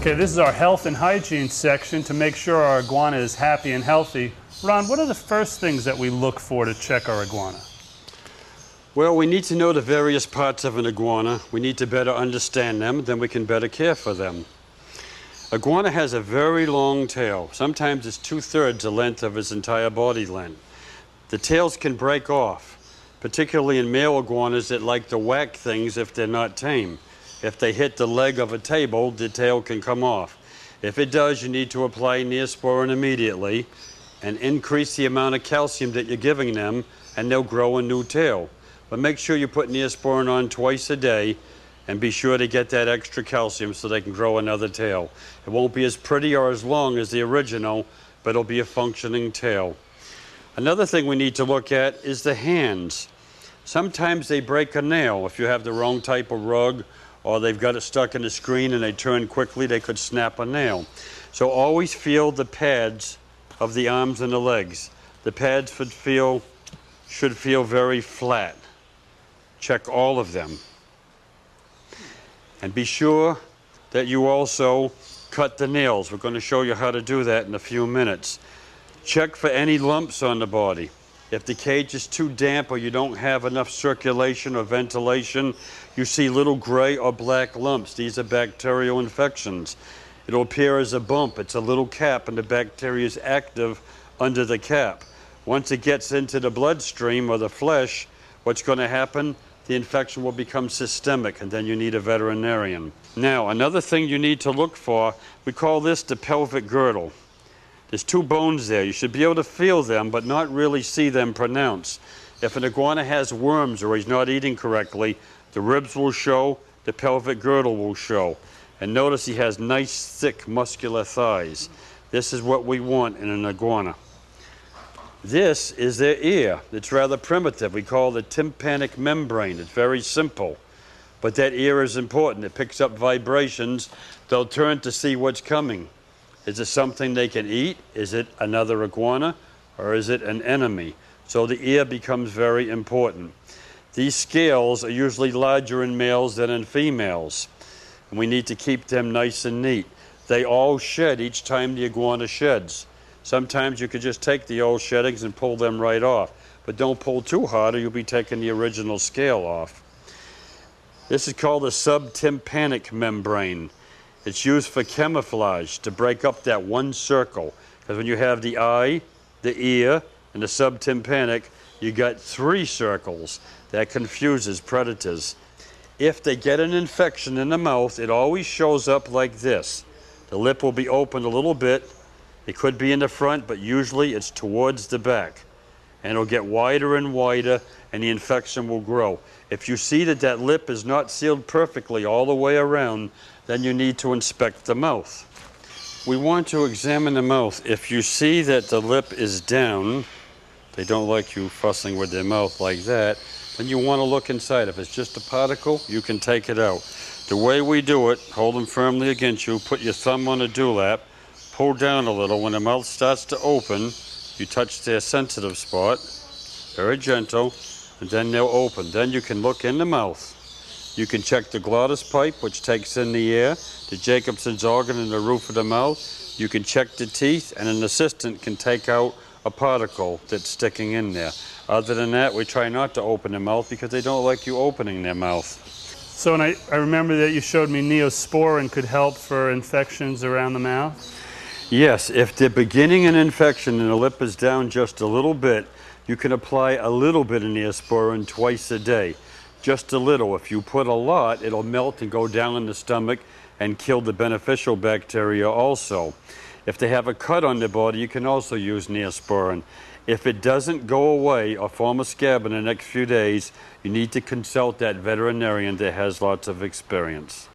Okay, this is our health and hygiene section to make sure our iguana is happy and healthy. Ron, what are the first things that we look for to check our iguana? Well, we need to know the various parts of an iguana. We need to better understand them, then we can better care for them. Iguana has a very long tail. Sometimes it's 2/3 the length of its entire body length. The tails can break off, particularly in male iguanas that like to whack things if they're not tame. If they hit the leg of a table, the tail can come off. If it does, you need to apply Neosporin immediately and increase the amount of calcium that you're giving them, and they'll grow a new tail. But make sure you put Neosporin on twice a day and be sure to get that extra calcium so they can grow another tail. It won't be as pretty or as long as the original, but it'll be a functioning tail. Another thing we need to look at is the hands. Sometimes they break a nail. If you have the wrong type of rug or they've got it stuck in the screen and they turn quickly, they could snap a nail. So always feel the pads of the arms and the legs. The pads should feel very flat. Check all of them. And be sure that you also cut the nails. We're going to show you how to do that in a few minutes. Check for any lumps on the body. If the cage is too damp or you don't have enough circulation or ventilation, you see little gray or black lumps. These are bacterial infections. It'll appear as a bump. It's a little cap and the bacteria is active under the cap. Once it gets into the bloodstream or the flesh, what's going to happen? The infection will become systemic and then you need a veterinarian. Now, another thing you need to look for, we call this the pelvic girdle. There's two bones there. You should be able to feel them, but not really see them pronounced. If an iguana has worms or he's not eating correctly, the ribs will show, the pelvic girdle will show. And notice he has nice, thick, muscular thighs. This is what we want in an iguana. This is their ear. It's rather primitive. We call it the tympanic membrane. It's very simple. But that ear is important. It picks up vibrations. They'll turn to see what's coming. Is it something they can eat? Is it another iguana? Or is it an enemy? So the ear becomes very important. These scales are usually larger in males than in females. And we need to keep them nice and neat. They all shed each time the iguana sheds. Sometimes you could just take the old sheddings and pull them right off. But don't pull too hard or you'll be taking the original scale off. This is called the subtympanic membrane. It's used for camouflage, to break up that one circle. Because when you have the eye, the ear, and the subtympanic, you got 3 circles. That confuses predators. If they get an infection in the mouth, it always shows up like this. The lip will be open a little bit. It could be in the front, but usually it's towards the back. And it'll get wider and wider, and the infection will grow. If you see that that lip is not sealed perfectly all the way around, then you need to inspect the mouth. We want to examine the mouth. If you see that the lip is down, they don't like you fussing with their mouth like that, then you want to look inside. If it's just a particle, you can take it out. The way we do it, hold them firmly against you, put your thumb on a dewlap, pull down a little. When the mouth starts to open, you touch their sensitive spot, very gentle, and then they'll open. Then you can look in the mouth. You can check the glottis pipe, which takes in the air, the Jacobson's organ in the roof of the mouth. You can check the teeth, and an assistant can take out a particle that's sticking in there. Other than that, we try not to open their mouth because they don't like you opening their mouth. So, and I remember that you showed me Neosporin could help for infections around the mouth? Yes, if they're beginning an infection and the lip is down just a little bit, you can apply a little bit of Neosporin twice a day. Just a little. If you put a lot, it'll melt and go down in the stomach and kill the beneficial bacteria also. If they have a cut on their body, you can also use Neosporin. If it doesn't go away or form a scab in the next few days, you need to consult that veterinarian that has lots of experience.